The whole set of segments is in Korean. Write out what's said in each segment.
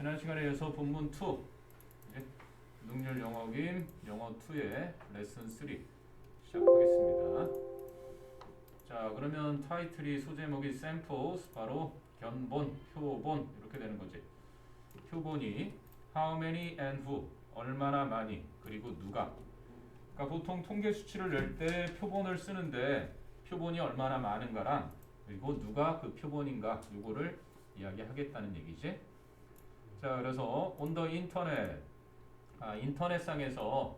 지난 시간에 이어서 본문 2 능률 영어김 영어 2의 레슨 3 시작하겠습니다. 자, 그러면 타이틀이 소제목이 samples 바로 견본, 표본 이렇게 되는 거지. 표본이 how many and who 얼마나 많이 그리고 누가. 그러니까 보통 통계 수치를 낼 때 표본을 쓰는데 표본이 얼마나 많은가랑 그리고 누가 그 표본인가 요거를 이야기하겠다는 얘기지. 자, 그래서 on the internet 인터넷상에서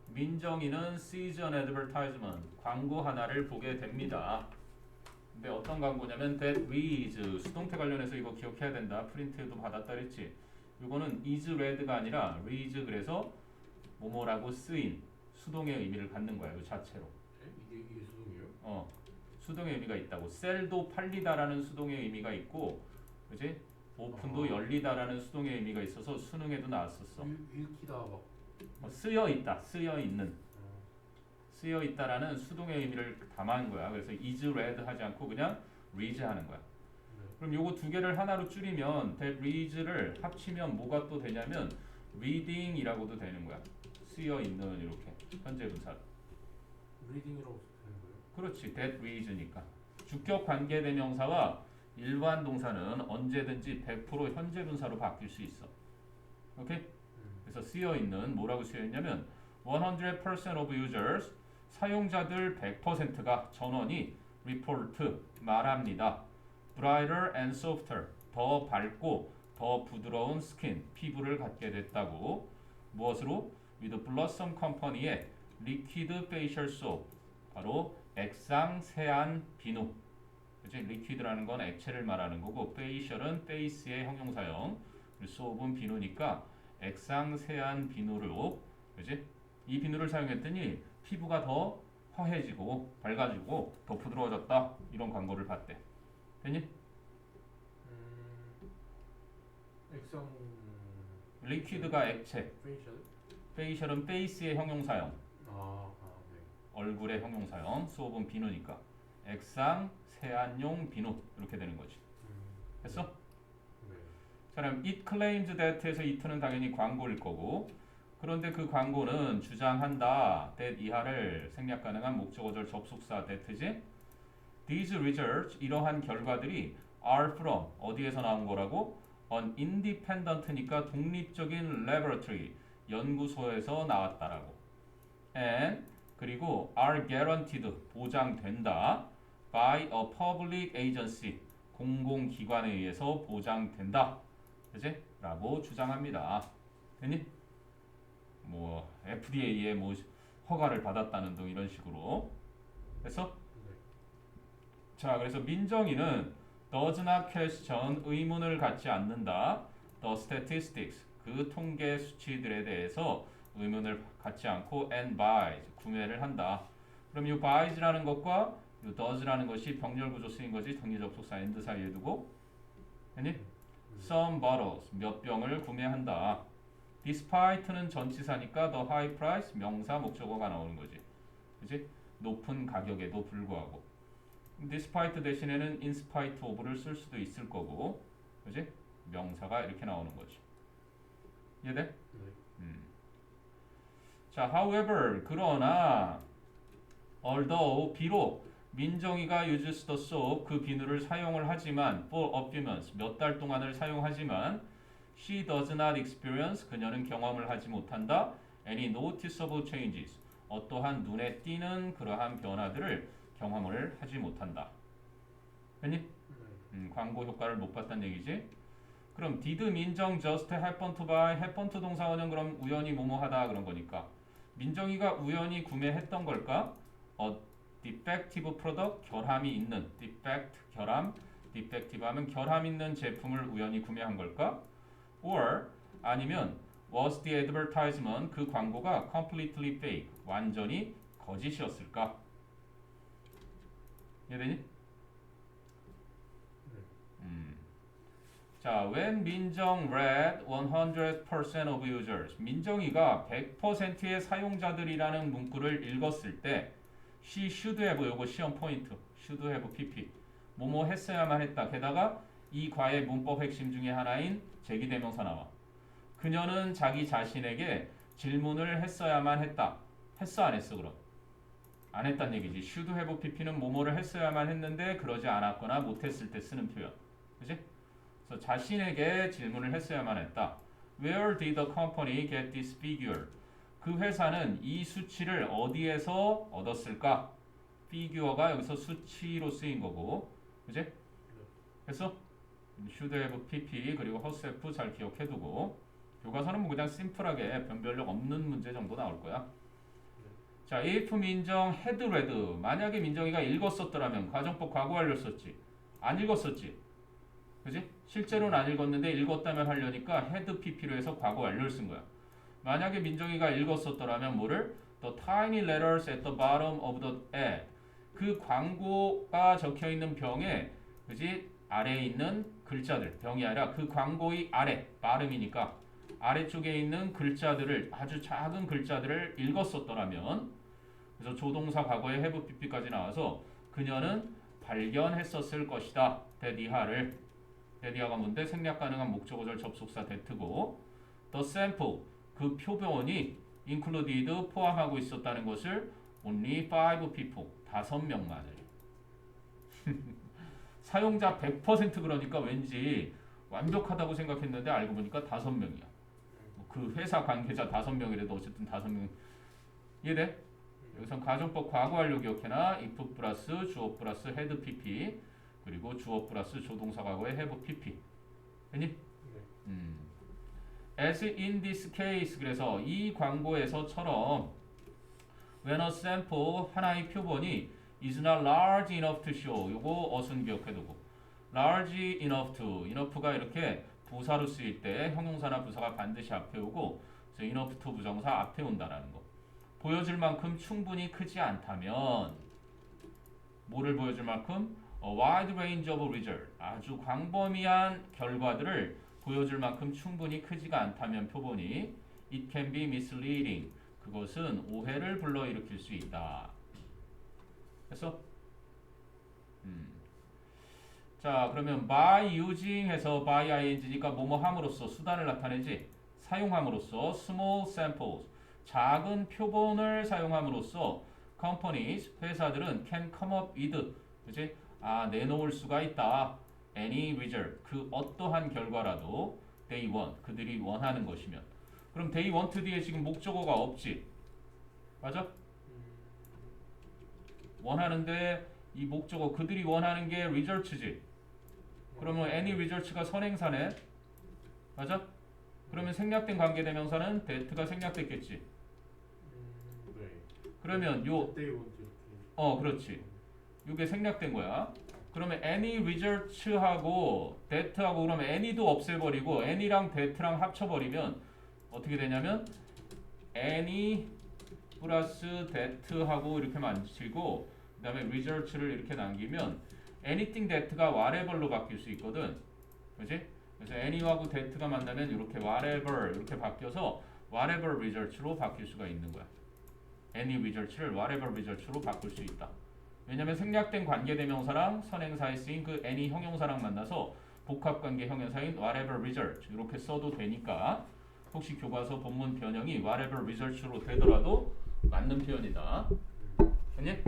민정이는 sees an advertisement 광고 하나를 보게 됩니다. 근데 어떤 광고냐면 that reads 수동태 관련해서 이거 기억해야 된다. 프린트도 받았다 그랬지. 이거는 is read가 아니라 reads 그래서 뭐뭐라고 쓰인 수동의 의미를 갖는 거야. 이 자체로. 이게 수동이에요? 수동의 의미가 있다고. 셀도 팔리다라는 수동의 의미가 있고, 그지? 오픈도 열리다라는 수동의 의미가 있어서 수능에도 나왔었어. 읽히다 막 쓰여 있다, 쓰여 있는, 쓰여 있다라는 수동의 의미를 담은 거야. 그래서 is read 하지 않고 그냥 reads 하는 거야. 그럼 요거 두 개를 하나로 줄이면 that reads를 합치면 뭐가 또 되냐면 reading이라고도 되는 거야. 쓰여 있는 이렇게 현재 분사. 리딩이라고 되는 거예요? 그렇지, that reads니까. 주격 관계 대명사와 일반 동사는 언제든지 100% 현재 분사로 바뀔 수 있어. 오케이? 그래서 쓰여 있는 뭐라고 쓰여 있냐면 100% of users 사용자들 100%가 전원이 report 말합니다. brighter and softer 더 밝고 더 부드러운 스킨 피부를 갖게 됐다고. 무엇으로? with Blossom Company의 liquid facial soap 바로 액상 세안 비누. 그치? liquid라는 건 액체를 말하는 거고 facial은 face의 형용사형 그리고 soap은 비누니까 액상 세안 비누로 그치? 이 비누를 사용했더니 피부가 더 화해지고 밝아지고 더 부드러워졌다 이런 광고를 봤대. 됐니? 액상 liquid가 액체 페이셜? facial은 face의 형용사형 네. 얼굴의 형용사형 soap은 비누니까 액상 세안용 비누 이렇게 되는 거지. 됐어? 네. 자, 그럼 it claims that에서 it는 당연히 광고일 거고 그런데 그 광고는 주장한다 that 이하를 생략 가능한 목적어절 접속사 that지. These results 이러한 결과들이 are from 어디에서 나온 거라고? An independent니까 독립적인 laboratory 연구소에서 나왔다라고. And 그리고 are guaranteed 보장된다 by a public agency 공공기관에 의해서 보장된다. 그치? 라고 주장합니다. 됐니? 뭐 FDA의 뭐 허가를 받았다는 등 이런 식으로. 됐어? 네. 자, 그래서 민정이는 does not question 의문을 갖지 않는다. The statistics 그 통계 수치들에 대해서 의문을 갖지 않고 and buys 구매를 한다. 그럼 이 buys라는 것과 이 does라는 것이 병렬 구조 쓰인 거지. 당리 접속사 and 사이에 두고. 됐니? Some bottles 몇 병을 구매한다. Despite는 전치사니까 the high price 명사 목적어가 나오는 거지. 그치? 높은 가격에도 불구하고. Despite 대신에는 in spite of를 쓸 수도 있을 거고. 그치? 명사가 이렇게 나오는 거지. 이해돼? 네. 자, however 그러나 although 비록 민정이가 uses the soap 그 비누를 사용을 하지만 for a few months 몇 달 동안을 사용하지만 she does not experience 그녀는 경험을 하지 못한다 any noticeable changes 어떠한 눈에 띄는 그러한 변화들을 경험을 하지 못한다. 됐니? 광고 효과를 못 봤다는 얘기지. 그럼 did 민정 just happen to buy happen to 동사원은 그럼 우연히 뭐뭐하다 그런 거니까 민정이가 우연히 구매했던 걸까? defective product 결함이 있는 defect 결함 defective 하면 결함 있는 제품을 우연히 구매한 걸까? or 아니면 was the advertisement 그 광고가 completely fake 완전히 거짓이었을까? 이해되니? 자, when 민정 read 100% of users 민정이가 100%의 사용자들이라는 문구를 읽었을 때 she should have 요거 시험 포인트 should have pp 뭐뭐 했어야만 했다. 게다가 이 과의 문법 핵심 중에 하나인 제기대명사 나와. 그녀는 자기 자신에게 질문을 했어야만 했다. 했어 안 했어 그럼? 안 했단 얘기지. should have pp는 뭐뭐를 했어야만 했는데 그러지 않았거나 못했을 때 쓰는 표현. 그지? 그래서 자신에게 질문을 했어야만 했다. Where did the company get this figure? 그 회사는 이 수치를 어디에서 얻었을까? figure가 여기서 수치로 쓰인 거고. 그지? 그래서 should have pp 그리고 herself 잘 기억해두고 교과서는 뭐 그냥 심플하게 변별력 없는 문제 정도 나올 거야. 자, if 민정 had read 만약에 민정이가 읽었었더라면 가정법 과거 완료 썼지. 안 읽었었지. 그지? 실제로는 안 읽었는데 읽었다면 하려니까 had pp로 해서 과거 완료를 쓴 거야. 만약에 민정이가 읽었었더라면 뭐를? The tiny letters at the bottom of the ad. 그 광고가 적혀 있는 병에 그지? 아래에 있는 글자들. 병이 아니라 그 광고의 아래. 발음이니까 아래쪽에 있는 글자들을 아주 작은 글자들을 읽었었더라면 그래서 조동사 과거에 have pp까지 나와서 그녀는 발견했었을 것이다. 대디하를 대디하가 뭔데? 생략 가능한 목적어절 접속사 that고 the sample 그 표본이 included 포함하고 있었다는 것을 only 5 people 5명만을 사용자 100% 그러니까 왠지 완벽하다고 생각했는데 알고 보니까 5명이야. 그 회사 관계자 5명이라도 어쨌든 5명 이해돼? 여기선 가정법 과거 완료 기억해놔. if 플러스 주어 플러스 had pp 그리고 주어 플러스 조동사 과거에 have pp 됐니? As in this case 그래서 이 광고에서처럼 when a sample 하나의 표본이 is not large enough to show 요거 어순 기억해두고 large enough to enough가 이렇게 부사로 쓰일 때 형용사나 부사가 반드시 앞에 오고 그래서 enough to 부정사 앞에 온다라는 거. 보여줄 만큼 충분히 크지 않다면 뭐를 보여줄 만큼? A wide range of results 아주 광범위한 결과들을 보여줄 만큼 충분히 크지가 않다면 표본이 it can be misleading 그것은 오해를 불러일으킬 수 있다. 됐어? 자 그러면 by using 해서 by ing니까 뭐뭐 함으로써 수단을 나타내지 사용함으로써 small samples 작은 표본을 사용함으로써 companies 회사들은 can come up with 그치? 내놓을 수가 있다. any result 그 어떠한 결과라도 they want 그들이 원하는 것이면 그럼 they want 뒤에 지금 목적어가 없지 맞아? 원하는데 이 목적어 그들이 원하는 게 results지 그러면 any results가 선행사네 맞아? 그러면 생략된 관계대명사는 that가 생략됐겠지 네. 그러면 그렇지 이게 생략된 거야 그러면 any results하고 that하고 그러면 any도 없애버리고 any랑 that랑 합쳐버리면 어떻게 되냐면 any 플러스 that하고 이렇게 만지고 그 다음에 results를 이렇게 남기면 anything that가 whatever로 바뀔 수 있거든 그렇지? 그래서 any하고 that가 만나면 이렇게 whatever 이렇게 바뀌어서 whatever results로 바뀔 수가 있는 거야 any results를 whatever results로 바꿀 수 있다 왜냐면 생략된 관계대명사랑 선행사에 쓰인 그 any 형용사랑 만나서 복합관계 형용사인 whatever result 이렇게 써도 되니까 혹시 교과서 본문 변형이 whatever results로 되더라도 맞는 표현이다. 됐니?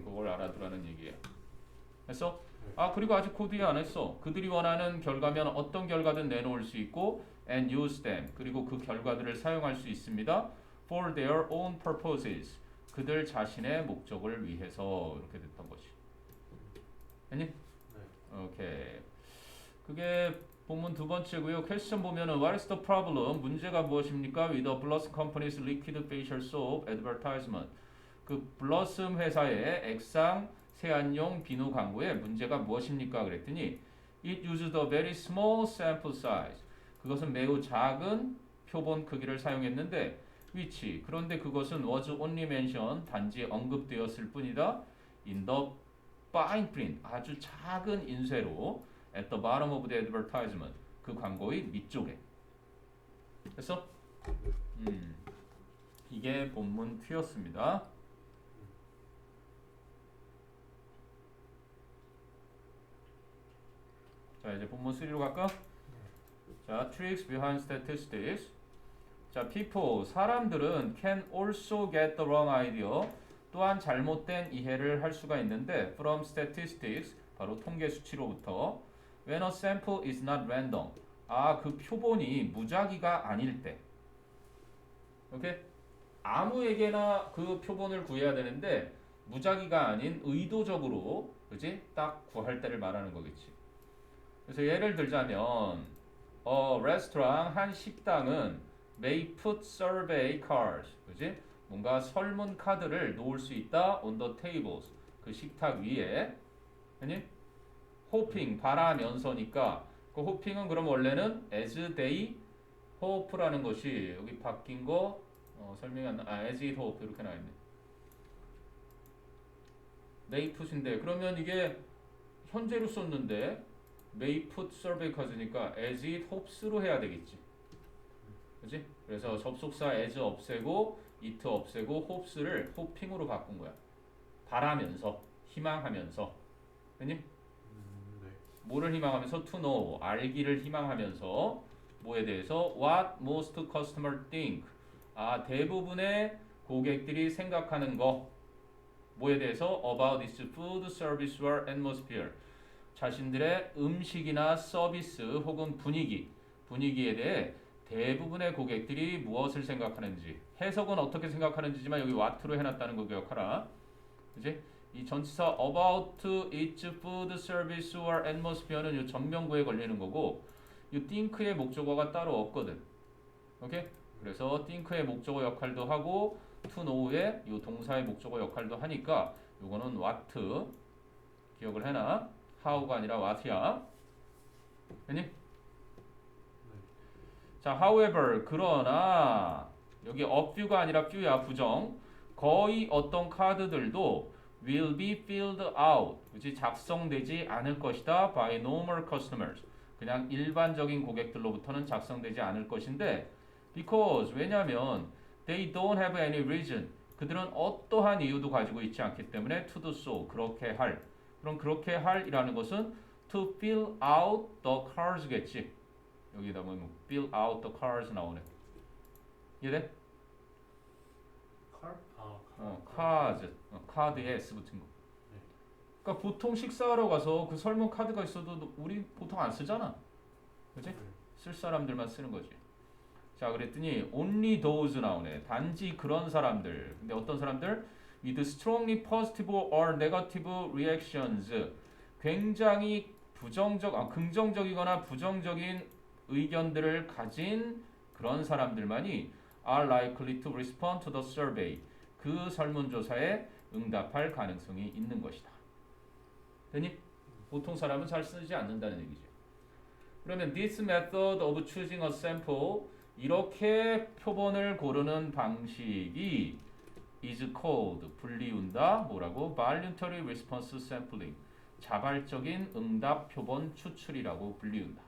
그걸 알아두라는 얘기예요. 했어? 그리고 아직 코드 이해 안 했어. 그들이 원하는 결과면 어떤 결과든 내놓을 수 있고 and use them 그리고 그 결과들을 사용할 수 있습니다. for their own purposes 그들 자신의 목적을 위해서 이렇게 됐던 것이. 됐니? 네. 오케이. 그게 본문 두 번째고요. 퀘스천 보면은 What is the problem? 문제가 무엇입니까? With the Blossom Company's liquid facial soap advertisement. 그 블러썸 회사의 액상 세안용 비누 광고에 문제가 무엇입니까? 그랬더니 It used a very small sample size. 그것은 매우 작은 표본 크기를 사용했는데 which 그런데 그것은 was only mentioned 단지 언급되었을 뿐이다. In the fine print 아주 작은 인쇄로 at the bottom of the advertisement 그 광고의 밑쪽에 됐어? 이게 본문 큐였습니다. 자, 이제 본문 3로 갈까? 자, tricks behind statistics. 자, people, 사람들은 can also get the wrong idea. 또한 잘못된 이해를 할 수가 있는데 from statistics, 바로 통계 수치로부터 when a sample is not random. 아, 그 표본이 무작위가 아닐 때. 오케이? 아무에게나 그 표본을 구해야 되는데 무작위가 아닌 의도적으로, 그지? 딱 구할 때를 말하는 거겠지. 그래서 예를 들자면 restaurant, 한 식당은 may put survey cards, 그지? 뭔가 설문 카드를 놓을 수 있다 on the tables, 그 식탁 위에. 아니? hoping, 바라면서니까 그 hoping은 그럼 원래는 as they hope라는 것이 여기 바뀐 거 설명이 안 나. as it hope 이렇게 나와 있네. may put인데 그러면 이게 현재로 썼는데 may put survey cards니까 as it hopes로 해야 되겠지. 그렇지? 그래서 접속사 as 없애고 it 없애고 hopes를 hoping으로 바꾼 거야. 바라면서, 희망하면서. 아니? 네. 뭐를 희망하면서? to know, 알기를 희망하면서 뭐에 대해서? what most customers think. 아, 대부분의 고객들이 생각하는 거. 뭐에 대해서? about this food, service or atmosphere. 자신들의 음식이나 서비스 혹은 분위기에 대해 대부분의 고객들이 무엇을 생각하는지. 해석은 어떻게 생각하는지지만 여기 what로 해놨다는 거 기억하라. 그치? 이 전치사 about its food, service or atmosphere는 이 전명구에 걸리는 거고 이 think의 목적어가 따로 없거든. 오케이? 그래서 think의 목적어 역할도 하고 to know의 이 동사의 목적어 역할도 하니까 요거는 what 기억을 해놔. how가 아니라 what이야. 됐니? 자, however, 그러나 여기 a few가 아니라 few야, 부정. 거의 어떤 카드들도 will be filled out, 그치? 작성되지 않을 것이다 by normal customers. 그냥 일반적인 고객들로부터는 작성되지 않을 것인데 because, 왜냐하면 they don't have any reason. 그들은 어떠한 이유도 가지고 있지 않기 때문에 to do so, 그렇게 할. 그럼 그렇게 할이라는 것은 to fill out the cards겠지. 여기다 뭐 fill out the cards 나오네. 이해돼? 컬? cards. 카드에 S 붙은 거. 네. 그러니까 보통 식사하러 가서 그 설문 카드가 있어도 우리 보통 안 쓰잖아. 그치? 네. 쓸 사람들만 쓰는 거지. 자, 그랬더니 only those 나오네. 단지 그런 사람들. 근데 어떤 사람들? with strongly positive or negative reactions. 굉장히 긍정적이거나 부정적인 의견들을 가진 그런 사람들만이 are likely to respond to the survey. 그 설문조사에 응답할 가능성이 있는 것이다. 되니? 보통 사람은 잘 쓰지 않는다는 얘기죠. 그러면 this method of choosing a sample, 이렇게 표본을 고르는 방식이 is called, 불리운다. 뭐라고? voluntary response sampling, 자발적인 응답 표본 추출이라고 불리운다.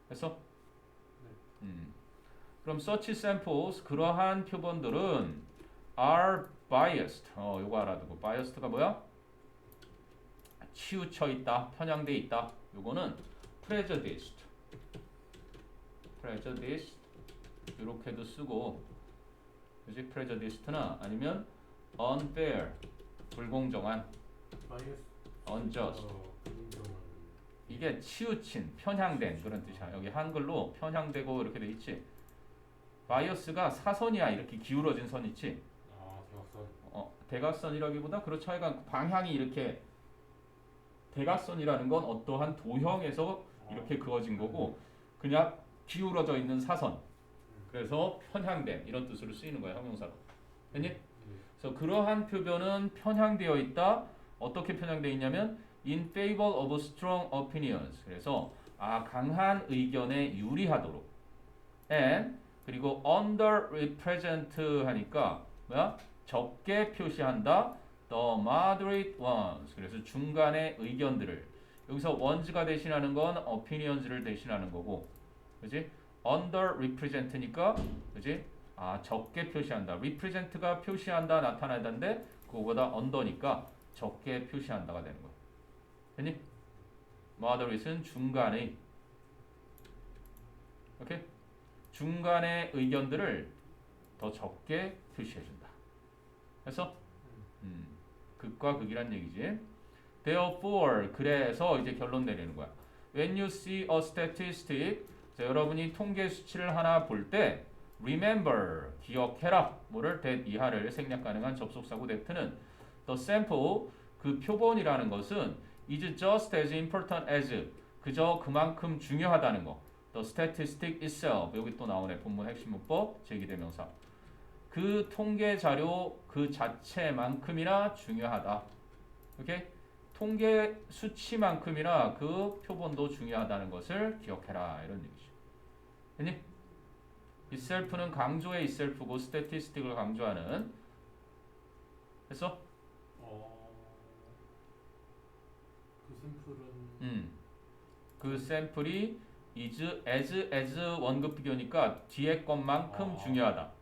됐어? 그럼 such samples, 그러한 표본들은 are biased. 요거 알아두고. biased가 뭐야? 치우쳐 있다, 편향돼 있다. 요거는 prejudiced. 이렇게도 쓰고, 그지? prejudiced나 아니면 unfair, 불공정한, 바이어스. unjust. 불공정한. 이게 치우친, 편향된 그런 뜻이야. 여기 한글로 편향되고 이렇게 돼 있지. 바이어스가 사선이야. 이렇게 기울어진 선 있지. 대각선. 대각선이라기보다 그렇죠. 하여간 방향이 이렇게, 대각선이라는 건 어떠한 도형에서 이렇게 그어진 거고 그냥 기울어져 있는 사선. 그래서 편향된 이런 뜻으로 쓰이는 거야, 형용사로. 됐니? 그래서 그러한 표변은 편향되어 있다. 어떻게 편향되어 있냐면 in favor of strong opinions. 그래서 강한 의견에 유리하도록. and 그리고 underrepresent 하니까 뭐야? 적게 표시한다. the moderate ones. 그래서 중간의 의견들을. 여기서 ones가 대신하는 건 opinions를 대신하는 거고. 그지? underrepresent니까, 그지? 적게 표시한다. represent가 표시한다, 나타나다인데 그거보다 under니까 적게 표시한다가 되는 거야. 됐니? moderat은 중간의 오케이? 중간의 의견들을 더 적게 표시해준다. 그래서 극과 극이란 얘기지. Therefore, 그래서 이제 결론 내리는 거야. When you see a statistic, 자, 여러분이 통계 수치를 하나 볼 때, remember, 기억해라. 뭐를 that 이하를 생략 가능한 접속사고 that는 the sample, 그 표본이라는 것은 is just as important as, 그저 그만큼 중요하다는 거. The statistic itself, 여기 또 나오네. 본문 핵심 문법, 제기대명사. 그 통계 자료 그 자체만큼이나 중요하다. 오케이? 통계 수치만큼이나 그 표본도 중요하다는 것을 기억해라. 이런 얘기죠. 됐니? itself는 강조의 itself고 statistic을 강조하는. 됐어? 그 샘플은 그 샘플이 is as 원급 비교니까 뒤에 것만큼 중요하다.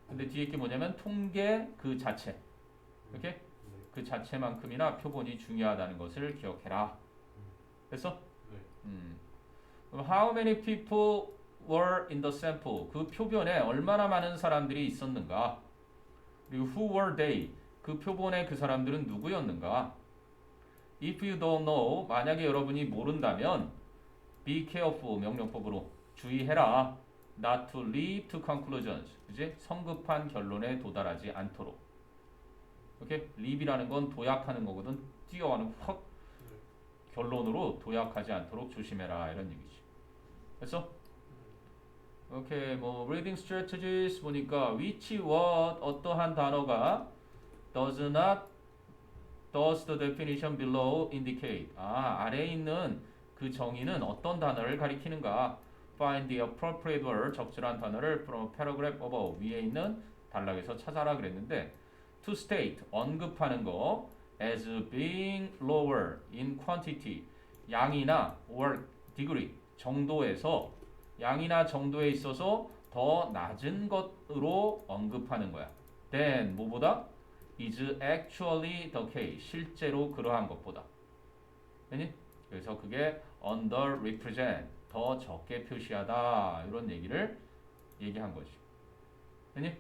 근데 뒤에 게 뭐냐면 통계 그 자체. 오케이? 네. 그 자체만큼이나 표본이 중요하다는 것을 기억해라. 됐어? 네. 그럼 how many people were in the sample? 그 표본에 얼마나 많은 사람들이 있었는가? 그리고 who were they? 그 표본의 그 사람들은 누구였는가? If you don't know, 만약에 여러분이 모른다면 be careful, 명령법으로 주의해라. Not to leap to conclusions. 그지? 성급한 결론에 도달하지 않도록. 오케이? leap이라는 건 도약하는 거거든. 뛰어가는 확 결론으로 도약하지 않도록 조심해라. 이런 얘기지. 됐어? 오케이. 뭐 reading strategies 보니까 which, what, 어떠한 단어가 does the definition below indicate. 아래에 있는 그 정의는 어떤 단어를 가리키는가? Find the appropriate word, 적절한 단어를 from paragraph above, 위에 있는 단락에서 찾아라 그랬는데 to state, 언급하는 거 as being lower in quantity, 양이나 or degree, 정도에서 양이나 정도에 있어서 더 낮은 것으로 언급하는 거야. then, 뭐보다? is actually the case, 실제로 그러한 것보다. 됐니? 그래서 그게 underrepresent, 더 적게 표시하다 이런 얘기를 얘기한 거지. 됐니?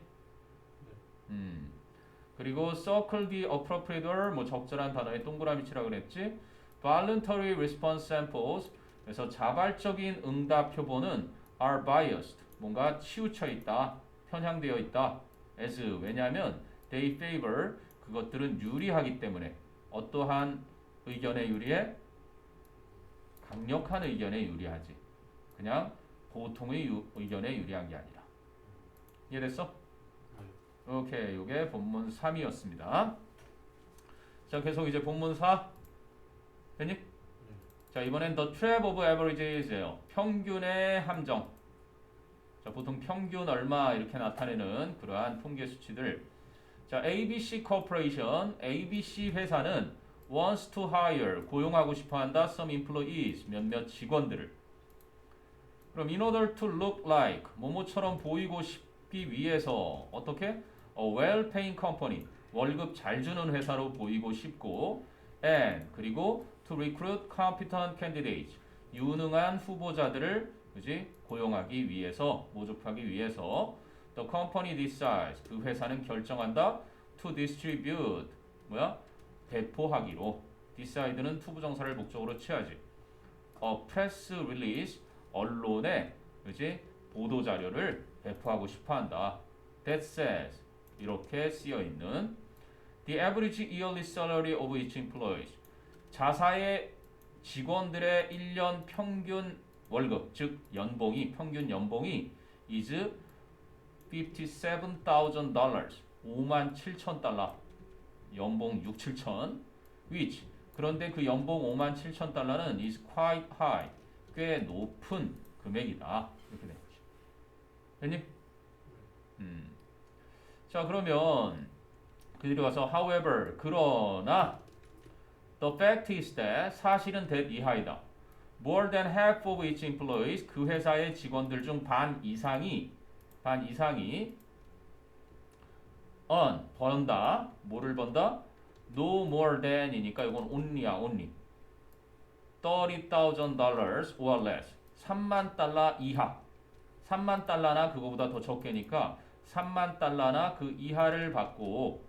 그리고 circle the appropriate word, 뭐 적절한 단어에 동그라미 치라 그랬지. voluntary response samples, 그래서 자발적인 응답 표본은 are biased, 뭔가 치우쳐 있다, 편향되어 있다. as, 왜냐하면 they favor, 그것들은 유리하기 때문에. 어떠한 의견에 유리해? 강력한 의견에 유리하지. 그냥 보통의 의견에 유리한 게 아니라. 이해됐어? 오케이. 요게 본문 3이었습니다. 자, 계속 이제 본문 4. 됐니? 자, 이번엔 the trap of averages예요. 평균의 함정. 자, 보통 평균 얼마 이렇게 나타내는 그러한 통계 수치들. 자, ABC Corporation, ABC 회사는 wants to hire, 고용하고 싶어 한다. some employees, 몇몇 직원들을. 그럼 in order to look like, 뭐뭐처럼 보이고 싶기 위해서 어떻게? A well-paying company, 월급 잘 주는 회사로 보이고 싶고, and 그리고 to recruit competent candidates, 유능한 후보자들을 그지 고용하기 위해서, 모집하기 위해서 the company decides, 그 회사는 결정한다. to distribute, 뭐야? 배포하기로. decide는 to 부정사를 목적으로 취하지. a press release, 언론에 그지 보도 자료를 배포하고 싶어한다. that says, 이렇게 쓰여 있는 the average yearly salary of each employee, 자사의 직원들의 1년 평균 월급, 즉 연봉이, 평균 연봉이 is $57,000, 57,000달러, 연봉 6-7천, which, 그런데 그 연봉 57,000달러는 is quite high, 꽤 높은 금액이다. 이렇게 되는 거지. 됐니? 자, 그러면 그들이 가서 however, 그러나 the fact is that, 사실은 that 이하이다. more than half of each employees, 그 회사의 직원들 중 반 이상이 earn, 번다. 뭐를 번다? no more than이니까 이건 only야, only. $30,000 or less. 3만 달러 이하. 3만 달러나 그거보다 더 적게니까 3만 달러나 그 이하를 받고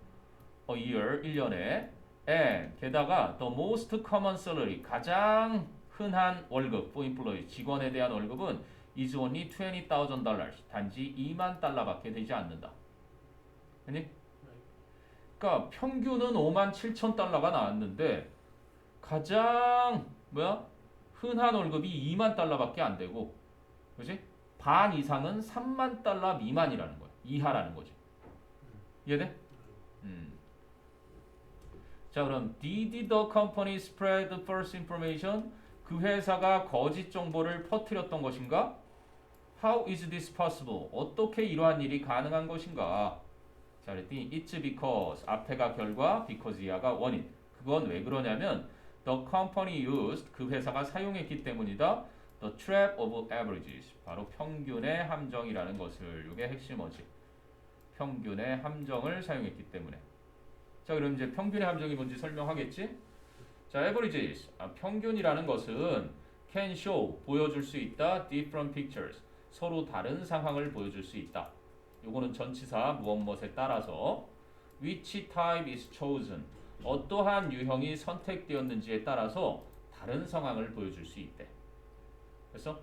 a year 1년에 and 게다가 the most common salary 가장 흔한 월급 for employee 직원에 대한 월급은 is only $20,000 단지 2만 달러밖에 되지 않는다. 아니? 그러니까 평균은 5만 7천 달러가 나왔는데 가장 흔한 월급이 2만 달러밖에 안 되고, 그렇지? 반 이상은 3만 달러 미만이라는 거야. 이하라는 거지. 이해돼? 자, 그럼 did the company spread the false information? 그 회사가 거짓 정보를 퍼뜨렸던 것인가? How is this possible? 어떻게 이러한 일이 가능한 것인가? 자, 그랬더니 it's because 앞에가 결과, because 이하가 원인. 그건 왜 그러냐면 the company used 그 회사가 사용했기 때문이다. The trap of averages 바로 평균의 함정이라는 것을 이게 핵심어지. 평균의 함정을 사용했기 때문에. 자, 그럼 이제 평균의 함정이 뭔지 설명하겠지? 자, averages 평균이라는 것은 can show 보여줄 수 있다. different pictures 서로 다른 상황을 보여줄 수 있다. 요거는 전치사 무엇무엇에 따라서 which type is chosen 어떠한 유형이 선택되었는지에 따라서 다른 상황을 보여줄 수 있대. 됐어?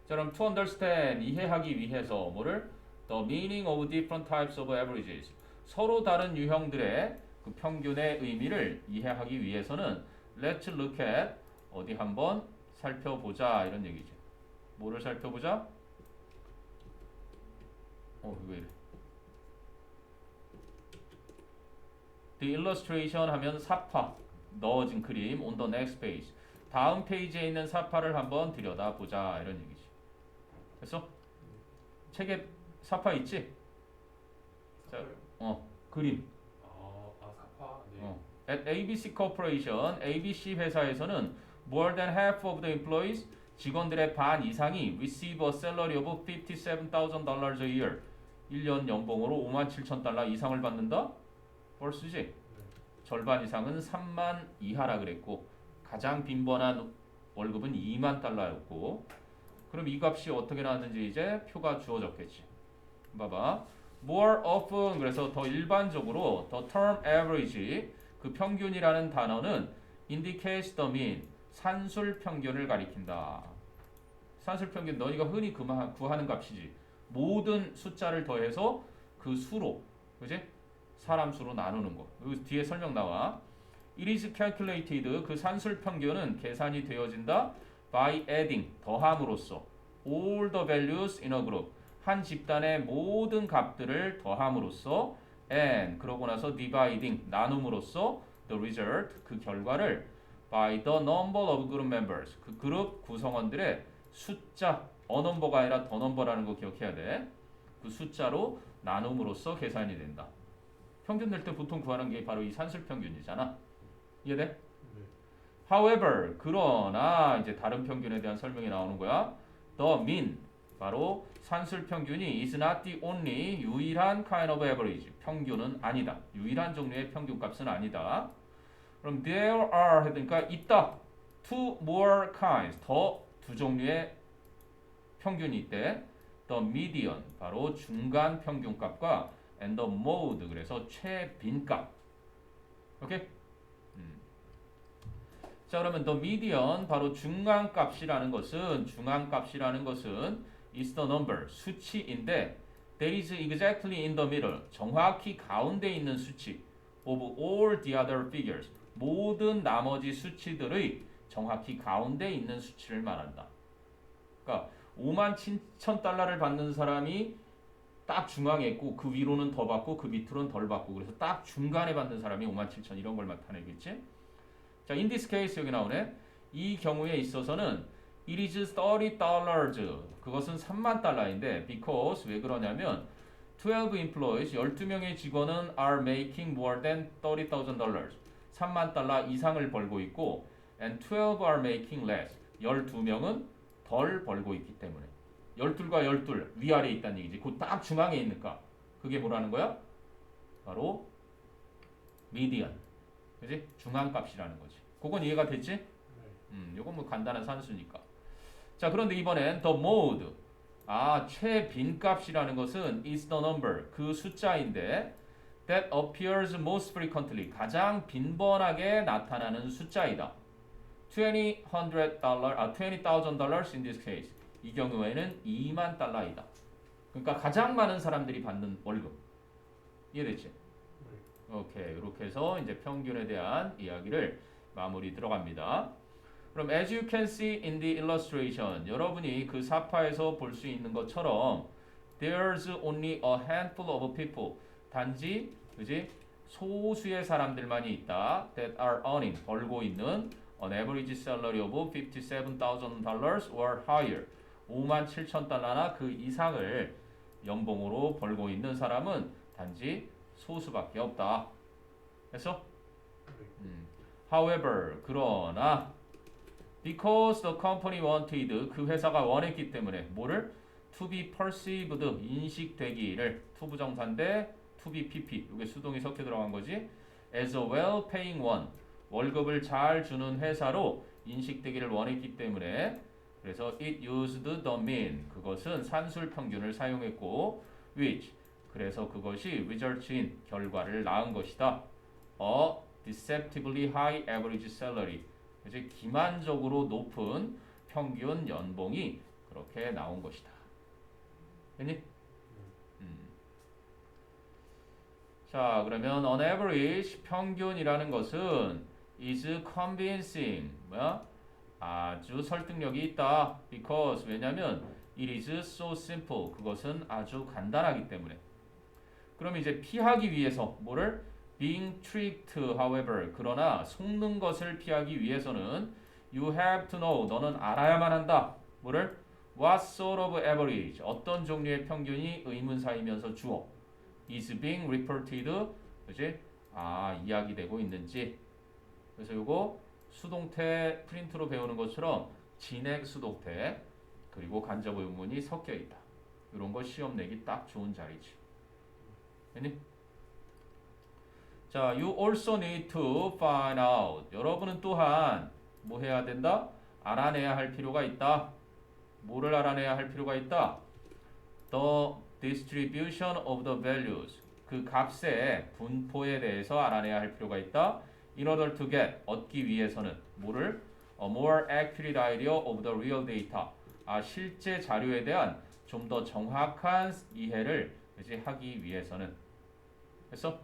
자, 그럼 to understand 이해하기 위해서 뭐를 the meaning of different types of averages 서로 다른 유형들의 그 평균의 의미를 이해하기 위해서는 let's look at 어디 한번 살펴보자 이런 얘기지. 뭐를 살펴보자? 왜 이래? The illustration 하면 사파 넣어진 그림 on the next page 다음 페이지에 있는 사파를 한번 들여다보자 이런 얘기지. 됐어? 책에 사파 있지? 자, 그림. 사파. 네. At ABC Corporation, ABC 회사에서는 more than half of the employees 직원들의 반 이상이 receive a salary of $57,000 a year. 1년 연봉으로 57,000달러 이상을 받는다? 벌쓰지? 네. 절반 이상은 3만 이하라 그랬고 가장 빈번한 월급은 2만 달러였고 그럼 이 값이 어떻게 나왔는지 이제 표가 주어졌겠지. 봐봐. more often 그래서 더 일반적으로 the term average 그 평균이라는 단어는 indicates the mean 산술 평균을 가리킨다. 산술 평균 너희가 흔히 구하는 값이지. 모든 숫자를 더해서 그 수로, 그지? 사람 수로 나누는 거. 여기 뒤에 설명 나와. It is calculated 그 산술 평균은 계산이 되어진다. By adding 더함으로써 all the values in a group 한 집단의 모든 값들을 더함으로써 and 그러고 나서 dividing 나눔으로써 the result 그 결과를 by the number of group members 그 그룹 구성원들의 숫자 어넘버가 아니라 더 넘버라는 거 기억해야 돼. 그 숫자로 나눔으로써 계산이 된다. 평균 낼 때 보통 구하는 게 바로 이 산술 평균이잖아. 이해돼? 네. However 그러나 이제 다른 평균에 대한 설명이 나오는 거야. The mean 바로 산술 평균이 is not the only 유일한 kind of average 평균은 아니다. 유일한 종류의 평균값은 아니다. 그럼 there are 그러니까 있다. two more kinds 더 두 종류의 평균이 있대. The median 바로 중간 평균값과 and the mode 그래서 최빈값. 오케이? 자, 그러면 the median 바로 중간값이라는 것은 is the number 수치인데 that is exactly in the middle 정확히 가운데 있는 수치 of all the other figures 모든 나머지 수치들의 정확히 가운데 있는 수치를 말한다. 그러니까 5만 7천 달러를 받는 사람이 딱 중앙에 있고 그 위로는 더 받고 그 밑으로는 덜 받고 그래서 딱 중간에 받는 사람이 5만 7천 이런 걸 나타내겠지. 자, in this case 여기 나오네. 이 경우에 있어서는 it is $30 그것은 3만 달러인데 because 왜 그러냐면 12 employees 12명의 직원은 are making more than $30,000 3만 달러 이상을 벌고 있고 and 12 are making less 12명은 덜 벌고 있기 때문에 12과 12 위아래에 있다는 얘기지. 그 딱 중앙에 있으니까 그게 뭐라는 거야? 바로 median 그지? 중앙값이라는 거지. 그건 이해가 됐지? 네. 요건 뭐 간단한 산수니까. 자, 그런데 이번엔 the mode. 최빈값이라는 것은 is the number. 그 숫자인데 that appears most frequently. 가장 빈번하게 나타나는 숫자이다. $20,000 in this case. 이 경우에는 2만 달러이다. 그러니까 가장 많은 사람들이 받는 월급. 이해됐지? 오케이. 이렇게 해서 이제 평균에 대한 이야기를 마무리 들어갑니다. 그럼 as you can see in the illustration, 여러분이 그 사파에서 볼 수 있는 것처럼 there's only a handful of people. 단지 그지? 소수의 사람들만이 있다. that are earning, 벌고 있는 an average salary of $57,000 or higher. 57,000달러나 그 이상을 연봉으로 벌고 있는 사람은 단지 소수밖에 없다. 됐어? However, 그러나 because the company wanted, 그 회사가 원했기 때문에 뭐를? to be perceived, 인식되기를. to 부정사인데 to be pp, 이게 수동이 섞여 들어간 거지. as a well-paying one, 월급을 잘 주는 회사로 인식되기를 원했기 때문에 그래서 it used the mean, 그것은 산술 평균을 사용했고 which, 그래서 그것이 results in, 결과를 낳은 것이다. a deceptively high average salary, 이제 기만적으로 높은 평균 연봉이 그렇게 나온 것이다. 됐니? 자, 그러면 on average, 평균이라는 것은 is convincing, 뭐야? 아주 설득력이 있다. because, 왜냐면 it is so simple, 그것은 아주 간단하기 때문에. 그럼 이제 피하기 위해서 뭐를? being tricked, however, 그러나 속는 것을 피하기 위해서는 you have to know, 너는 알아야만 한다. 뭐를? what sort of average, 어떤 종류의 평균이 의문사이면서 주어 is being reported, 그지? 이야기되고 있는지. 그래서 요거 수동태 프린트로 배우는 것처럼 진액 수동태 그리고 간접 의문이 섞여 있다. 이런 거 시험 내기 딱 좋은 자리지. 됐니? 자, you also need to find out. 여러분은 또한 뭐 해야 된다? 알아내야 할 필요가 있다. 뭐를 알아내야 할 필요가 있다? The distribution of the values. 그 값의 분포에 대해서 알아내야 할 필요가 있다. In order to get, 얻기 위해서는 뭐를? A more accurate idea of the real data. 실제 자료에 대한 좀 더 정확한 이해를 이제 하기 위해서는. 됐어?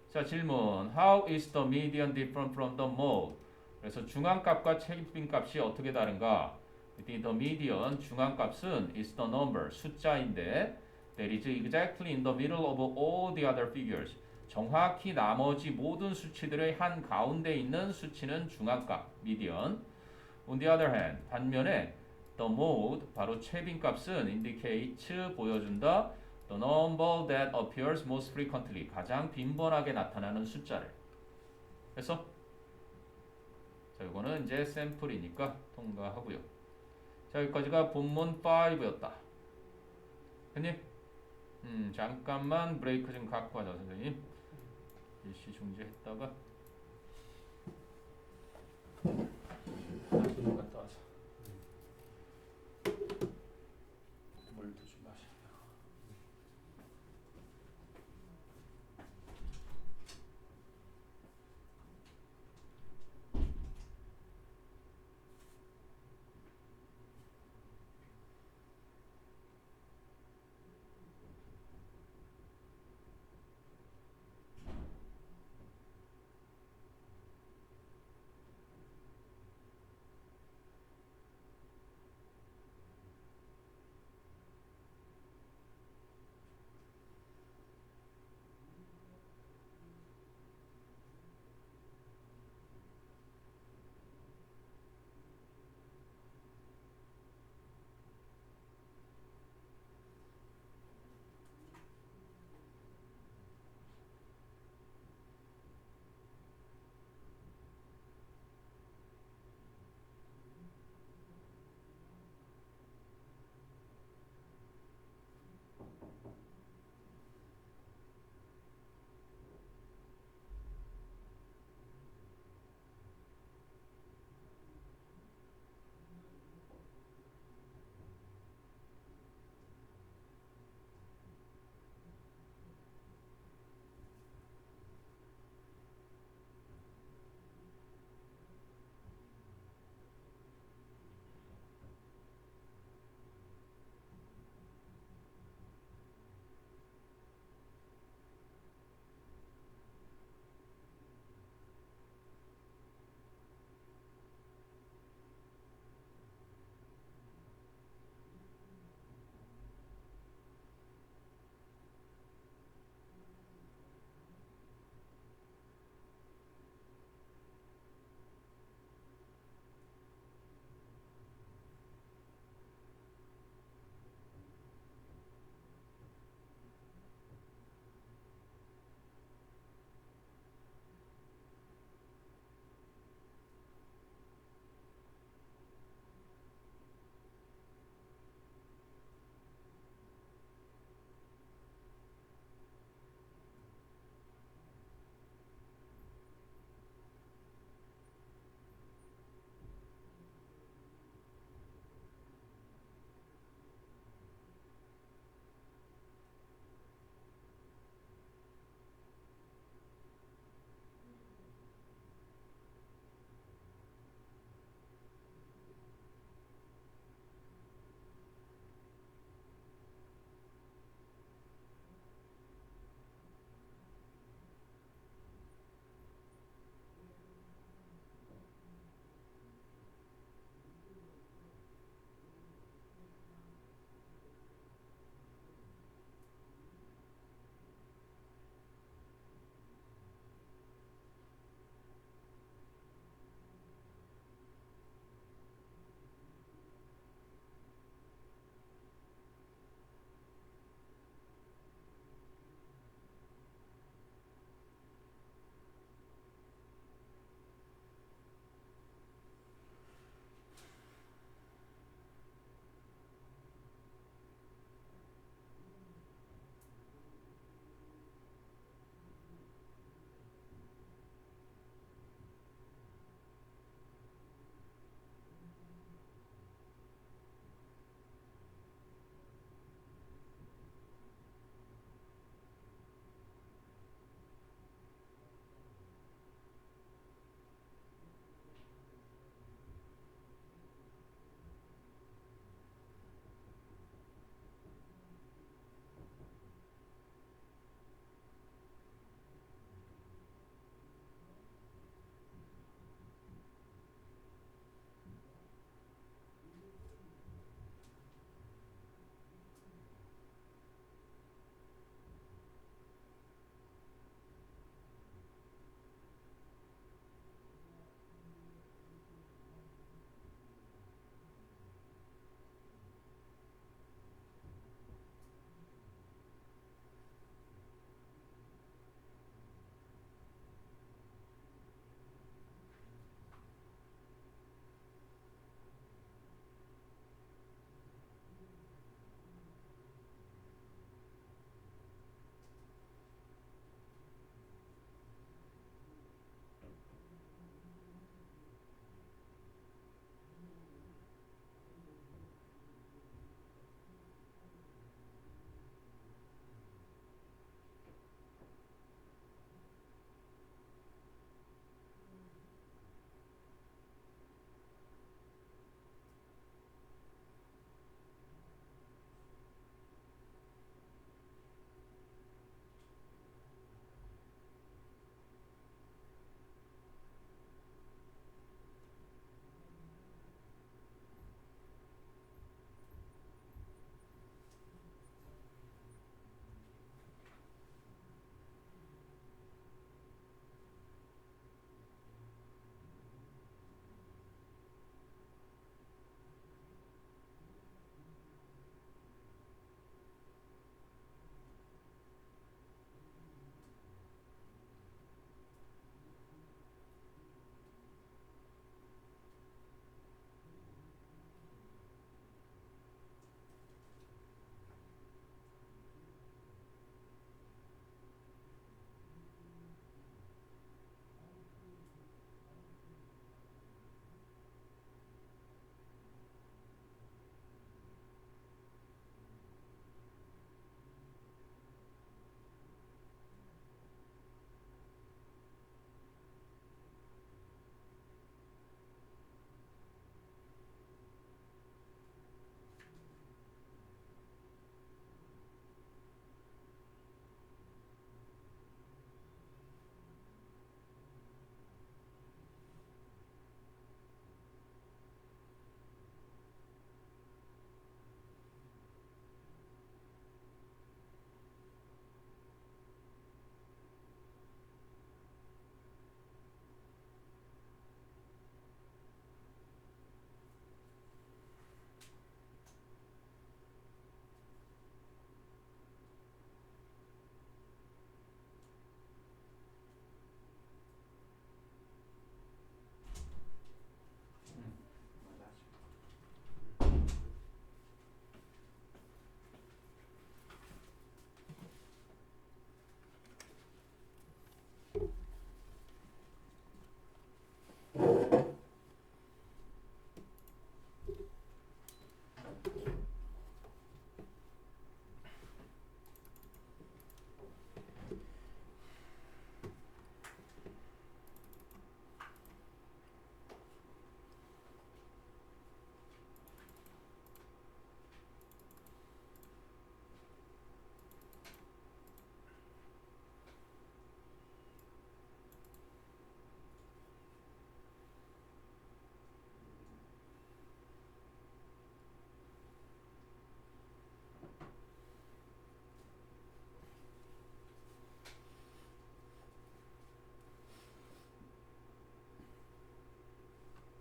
자, 질문. How is the median different from the mode? 그래서 중앙값과 최빈값이 어떻게 다른가? The median, 중앙값은 is the number, 숫자인데 that is exactly in the middle of all the other figures. 정확히 나머지 모든 수치들의 한 가운데 있는 수치는 중앙값, median. On the other hand, 반면에 the mode, 바로 최빈값은 indicates, 보여준다. The number that appears most frequently, 가장 빈번하게 나타나는 숫자를. 그래서 자, 이거는 이제 샘플이니까 통과하고요. 자, 여기까지가 본문 5였다. 됐니? 잠깐만 브레이크 좀 갖고 가자, 선생님. 일시 중지했다가 좀 갔다 와서. 물도 좀 마셔.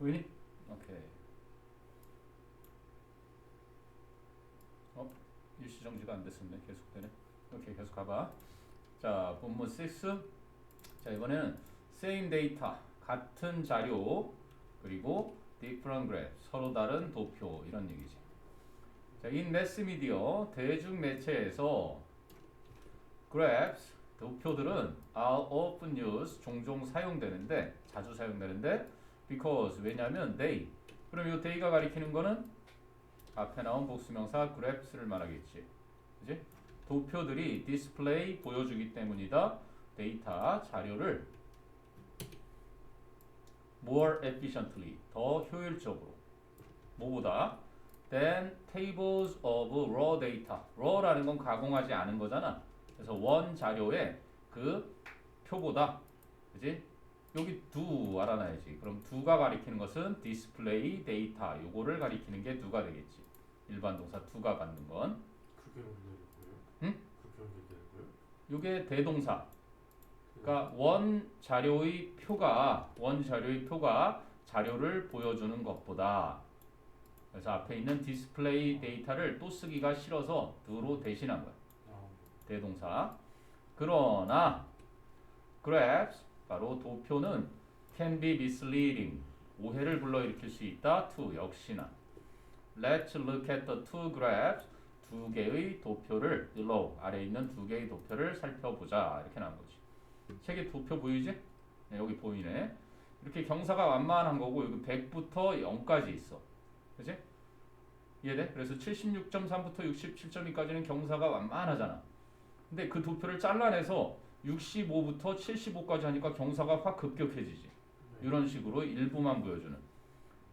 보이니? 오케이. 일시정지가 안 됐었네. 계속되네. 오케이, 계속 가봐. 자, 본문 6. 자, 이번에는 same data, 같은 자료, 그리고 different graph, 서로 다른 도표 이런 얘기지. 자, in mass media, 대중 매체에서 graphs, 도표들은 are often used, 종종 사용되는데, 자주 사용되는데 because, 왜냐하면 they. 그럼 이 they가 가리키는 거는 앞에 나온 복수명사 graphs를 말하겠지. 그지? 도표들이 display, 보여주기 때문이다. 데이터, 자료를 more efficiently, 더 효율적으로. 뭐보다? than tables of raw data. raw라는 건 가공하지 않은 거잖아. 그래서 원 자료의 그 표보다, 그지? 여기 do 알아놔야지. 그럼 do가 가리키는 것은 display data. 요거를 가리키는 게 do가 되겠지. 일반 동사 do가 받는 건. 그게 연결되는 거예요? 응? 그게 연결되는 거예요? 요게 대동사. 그러니까 원 자료의 표가 자료를 보여주는 것보다. 그래서 앞에 있는 display 데이터를 또 쓰기가 싫어서 do로 대신한 거야. 대동사. 그러나 graphs, 바로 도표는 can be misleading, 오해를 불러일으킬 수 있다. to, 역시나. Let's look at the two graphs, 두 개의 도표를 below, 아래에 있는 두 개의 도표를 살펴보자. 이렇게 나온 거지. 책에 도표 보이지? 네, 여기 보이네. 이렇게 경사가 완만한 거고 여기 100부터 0까지 있어. 그치? 이해돼? 그래서 76.3부터 67.2까지는 경사가 완만하잖아. 근데 그 도표를 잘라내서 65부터 75까지 하니까 경사가 확 급격해지지. 이런 식으로 일부만 보여주는.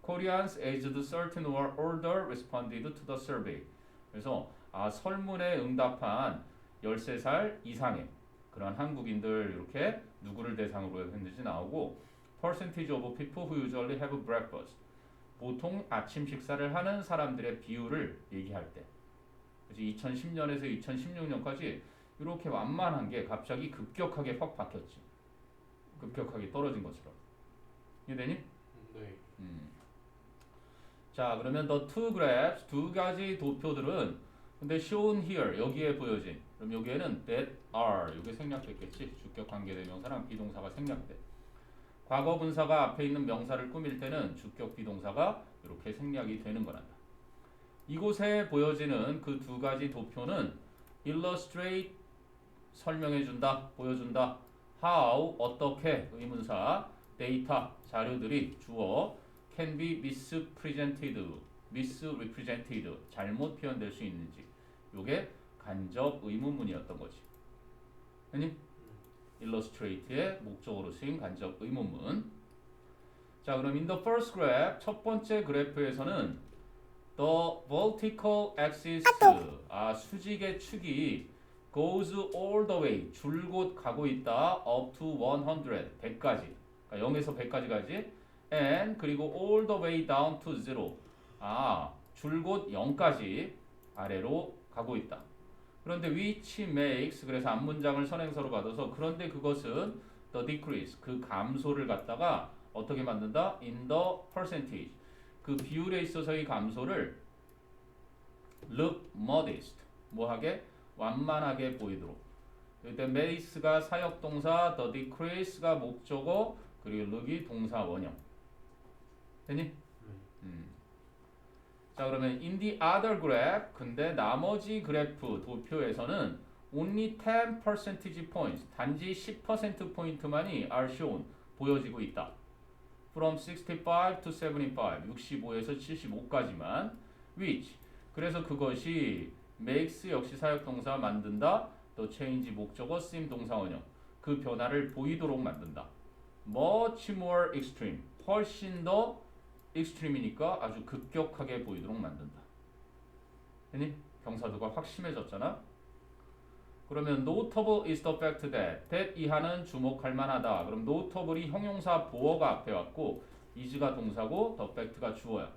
Koreans aged certain or older responded to the survey. 그래서 설문에 응답한 13살 이상의 그런 한국인들 이렇게 누구를 대상으로 했는지 나오고 percentage of people who usually have breakfast. 보통 아침 식사를 하는 사람들의 비율을 얘기할 때. 그래서 2010년에서 2016년까지 이렇게 완만한 게 갑자기 급격하게 확 바뀌었지. 급격하게 떨어진 것처럼. 이해되니? 네. 자, 그러면 the two graphs, 두 가지 도표들은 근데 shown here, 여기에 보여진. 그럼 여기에는 that are, 이게 생략됐겠지. 주격 관계 대명사랑 비동사가 생략돼. 과거 분사가 앞에 있는 명사를 꾸밀 때는 주격 비동사가 이렇게 생략이 되는 거란다. 이곳에 보여지는 그 두 가지 도표는 illustrate, 설명해준다, 보여준다. how, 어떻게, 의문사, data, 자료들이 주어, can be misrepresented, 잘못 표현될 수 있는지. 요게 간접 의문문이었던 거지. 아니? illustrate의 목적어로 쓰인 간접 의문문. 자, 그럼 in the first graph, 첫 번째 그래프에서는 the vertical axis, 수직의 축이 goes all the way, 줄곧 가고 있다. up to 100, 100까지. 그러니까 0에서 100까지 가지. and 그리고 all the way down to 0. 줄곧 0까지 아래로 가고 있다. 그런데 which makes, 그래서 앞문장을 선행사로 받아서 그런데 그것은 the decrease, 그 감소를 갖다가 어떻게 만든다? in the percentage, 그 비율에 있어서의 감소를 look modest, 뭐하게? 완만하게 보이도록. 이때 make가 사역동사, the decrease가 목적어, 그리고 look이 동사 원형. 됐니? 자, 그러면 in the other graph, 근데 나머지 그래프 도표에서는 only 10 percentage points, 단지 10% 포인트만이 are shown, 보여지고 있다. From 65 to 75, 65에서 75까지만. which, 그래서 그것이 makes 역시 사역동사 만든다. 또 change 목적어, seem 동사 원형. 그 변화를 보이도록 만든다. much more extreme, 훨씬 더 extreme이니까 아주 급격하게 보이도록 만든다. 됐니? 경사도가 확 심해졌잖아. 그러면 notable is the fact that 이하는 주목할 만하다. 그럼 notable이 형용사 보어가 앞에 왔고 is가 동사고 the fact가 주어야.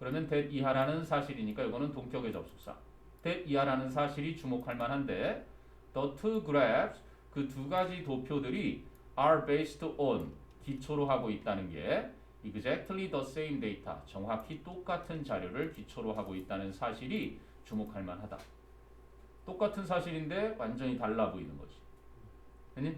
그러면 that 이하라는 사실이니까 이거는 동격의 접속사. that 이하라는 사실이 주목할 만한데 the two graphs, 그 두 가지 도표들이 are based on, 기초로 하고 있다는 게 exactly the same data, 정확히 똑같은 자료를 기초로 하고 있다는 사실이 주목할 만하다. 똑같은 사실인데 완전히 달라 보이는 거지. 아니?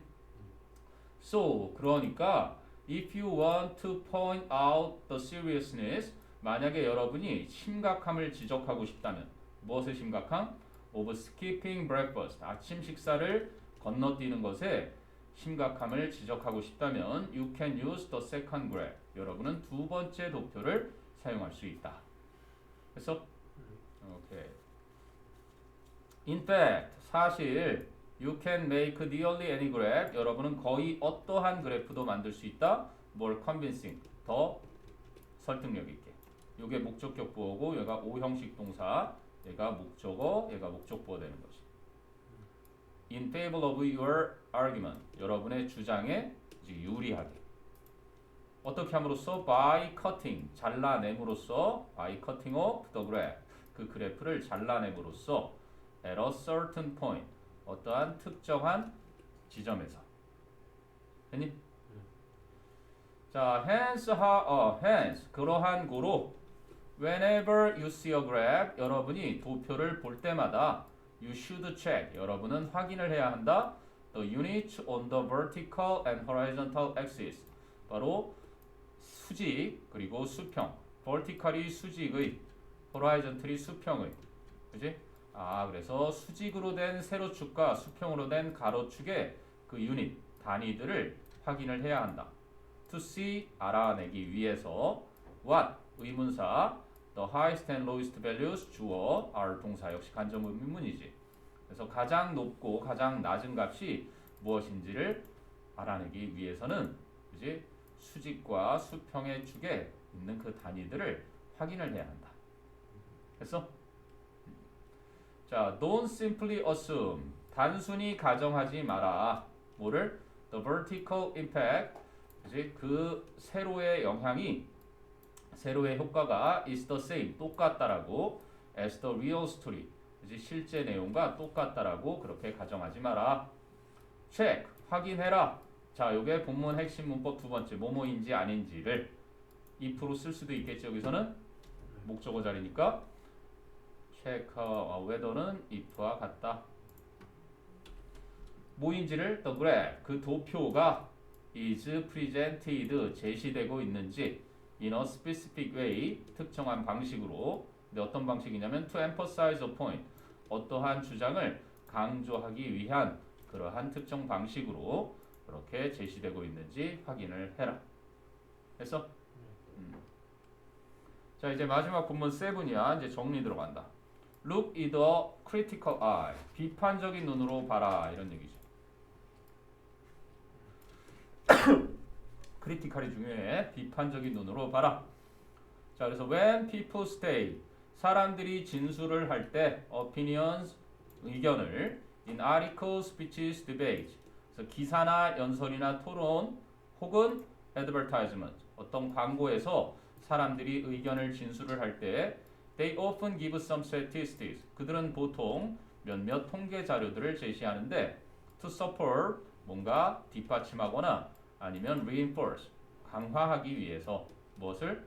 So, 그러니까 if you want to point out the seriousness, 만약에 여러분이 심각함을 지적하고 싶다면 무엇의 심각함? of skipping breakfast, 아침 식사를 건너뛰는 것에 심각함을 지적하고 싶다면 you can use the second graph. 여러분은 두 번째 도표를 사용할 수 있다. 그래서 오케이. In fact, 사실 you can make nearly any graph. 여러분은 거의 어떠한 그래프도 만들 수 있다. more convincing, 더 설득력 있게. 이게 목적격 부호고 얘가 오형식 동사, 얘가 목적어, 얘가 목적부호 되는 거지. In favor of your argument, 여러분의 주장에 이제 유리하게. 어떻게 함으로써? by cutting, 잘라냄으로써, by cutting off the graph, 그 그래프를 잘라냄으로써 at a certain point, 어떠한 특정한 지점에서. 됐니? 자, hence, 그러한 고로 whenever you see a graph, 여러분이 도표를 볼 때마다 you should check, 여러분은 확인을 해야 한다. the units on the vertical and horizontal axis, 바로 수직 그리고 수평, vertical이 수직의, horizontally 수평의, 그지? 그래서 수직으로 된 세로축과 수평으로 된 가로축의 그 유닛, 단위들을 확인을 해야 한다. to see, 알아내기 위해서 what, 의문사, the highest and lowest values, 주어, are 동사, 역시 간접 의문문이지. 그래서 가장 높고 가장 낮은 값이 무엇인지를 알아내기 위해서는, 그지? 수직과 수평의 축에 있는 그 단위들을 확인을 해야 한다. 됐어? 자, don't simply assume, 단순히 가정하지 마라. 뭐를? The vertical impact, 그지? 그 세로의 영향이, 세로의 효과가 is the same, 똑같다라고, as the real story, 그지? 실제 내용과 똑같다라고 그렇게 가정하지 마라. check, 확인해라. 자, 요게 본문 핵심 문법 두 번째, 뭐뭐인지 아닌지를 if로 쓸 수도 있겠지. 여기서는 목적어 자리니까 check whether는 if와 같다. 뭐인지를 the graph, 그 도표가 is presented, 제시되고 있는지 in a specific way, 특정한 방식으로. 근데 어떤 방식이냐면 to emphasize a point, 어떠한 주장을 강조하기 위한 그러한 특정 방식으로 그렇게 제시되고 있는지 확인을 해라. 됐어? 자, 이제 마지막 본문 7이야. 이제 정리 들어간다. Look with a critical eye, 비판적인 눈으로 봐라, 이런 얘기죠. 크리티컬이 중요해. 비판적인 눈으로 봐라. 자, 그래서 when people state, 사람들이 진술을 할 때 opinions, 의견을 in articles, speeches, debates, 그래서 기사나 연설이나 토론 혹은 advertisement, 어떤 광고에서 사람들이 의견을 진술을 할 때 they often give some statistics, 그들은 보통 몇몇 통계 자료들을 제시하는데 to support, 뭔가 뒷받침하거나 아니면 reinforce, 강화하기 위해서 무엇을?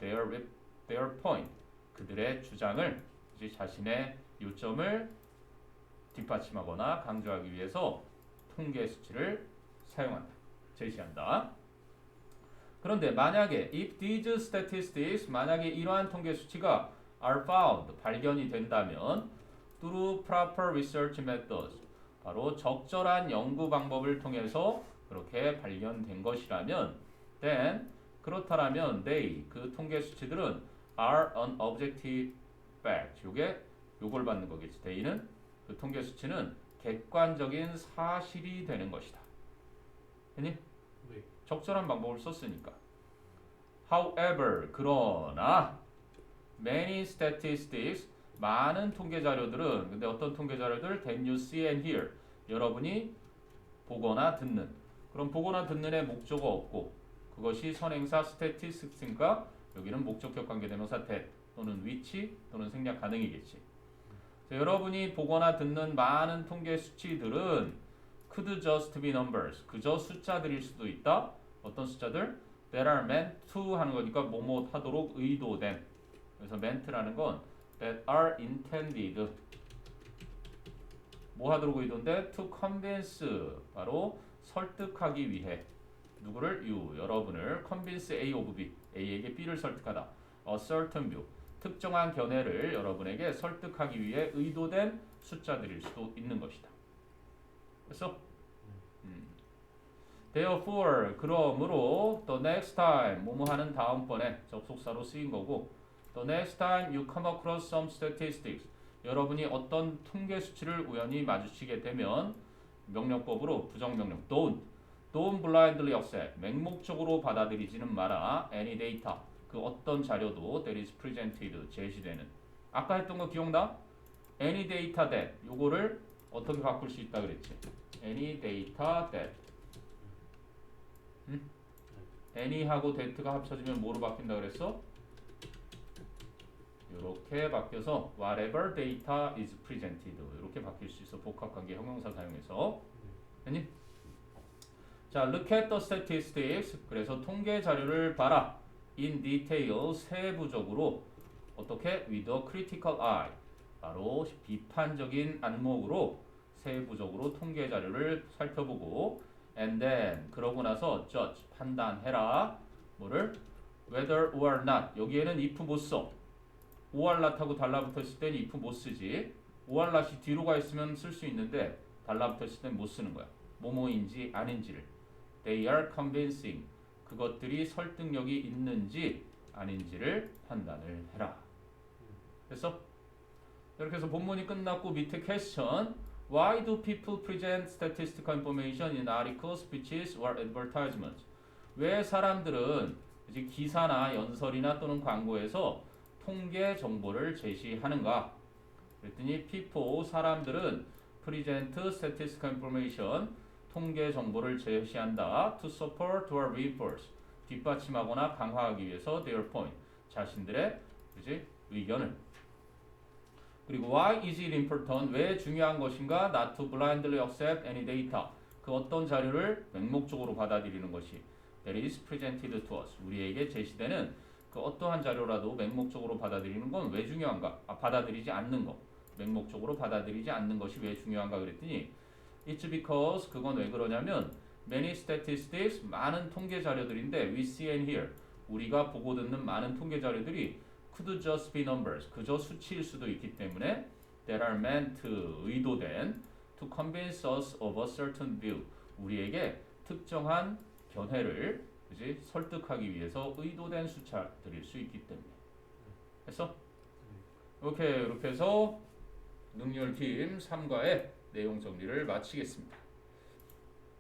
their point, 그들의 주장을, 이제 자신의 요점을 뒷받침하거나 강조하기 위해서 통계 수치를 사용한다, 제시한다. 그런데 만약에 if these statistics, 만약에 이러한 통계 수치가 are found, 발견이 된다면 through proper research methods, 바로 적절한 연구 방법을 통해서 그렇게 발견된 것이라면 then, 그렇다라면 they, 그 통계 수치들은 are an objective fact, 요걸 받는 거겠지. they는, 그 통계 수치는 객관적인 사실이 되는 것이다. 됐니? 네. 적절한 방법을 썼으니까. However, 그러나 many statistics, 많은 통계 자료들은, 근데 어떤 통계 자료들? That you see and hear, 여러분이 보거나 듣는. 그럼 보거나 듣는에 목적어 없고, 그것이 선행사 statistics니까 여기는 목적격 관계대명사 that 또는 which 또는 생략 가능이겠지. 자, 여러분이 보거나 듣는 많은 통계 수치들은 could just be numbers, 그저 숫자들일 수도 있다. 어떤 숫자들? that are meant to 하는 거니까 뭐뭐 하도록 의도된. 그래서 meant라는 건 that are intended 뭐 하도록 의도인데 to convince 바로 설득하기 위해 누구를 you 여러분을 convince A of B A에게 B를 설득하다 a certain view 특정한 견해를 여러분에게 설득하기 위해 의도된 숫자들일 수도 있는 것이다. 그래서 Therefore 그러므로 the next time 뭐뭐 하는 다음번에 접속사로 쓰인 거고 the next time you come across some statistics 여러분이 어떤 통계 수치를 우연히 마주치게 되면 명령법으로 부정명령 don't blindly accept 맹목적으로 받아들이지는 마라 any data 그 어떤 자료도 that is presented 제시되는 아까 했던 거 기억나? any data that 요거를 어떻게 바꿀 수 있다 그랬지? any data that any하고 that가 합쳐지면 뭐로 바뀐다 그랬어? 이렇게 바뀌어서 whatever data is presented 이렇게 바뀔 수 있어. 복합관계 형용사 사용해서. 됐니? 자, look at the statistics. 그래서 통계 자료를 봐라. in detail 세부적으로 어떻게 with a critical eye. 바로 비판적인 안목으로 세부적으로 통계 자료를 살펴보고 and then 그러고 나서 judge 판단해라. 뭐를? whether or not 여기에는 if 못 써. or not하고 달라붙었을 땐 if 못 쓰지. or not이 뒤로 가 있으면 쓸 수 있는데 달라붙었을 땐 못 쓰는 거야. 뭐뭐인지 아닌지를. They are convincing. 그것들이 설득력이 있는지 아닌지를 판단을 해라. 됐어? 이렇게 해서 본문이 끝났고 밑에 question. Why do people present statistical information in articles, speeches, or advertisements? 왜 사람들은 이제 기사나 연설이나 또는 광고에서 통계 정보를 제시하는가? 그랬더니 people 사람들은 present statistical information 통계 정보를 제시한다 to support or reinforce 뒷받침하거나 강화하기 위해서 their point 자신들의 그지 의견을 그리고 why is it important 왜 중요한 것인가 not to blindly accept any data 그 어떤 자료를 맹목적으로 받아들이는 것이 that is presented to us 우리에게 제시되는 그 어떠한 자료라도 맹목적으로 받아들이는 건 왜 중요한가? 받아들이지 않는 거. 맹목적으로 받아들이지 않는 것이 왜 중요한가 그랬더니 It's because 그건 왜 그러냐면 many statistics 많은 통계 자료들인데 we see and hear 우리가 보고 듣는 많은 통계 자료들이 could just be numbers 그저 수치일 수도 있기 때문에 that are meant 의도된 to convince us of a certain view 우리에게 특정한 견해를 그지 설득하기 위해서 의도된 숫자들일 수 있기 때문에 했어? 오케이 이렇게 해서 능률팀 3과의 내용 정리를 마치겠습니다.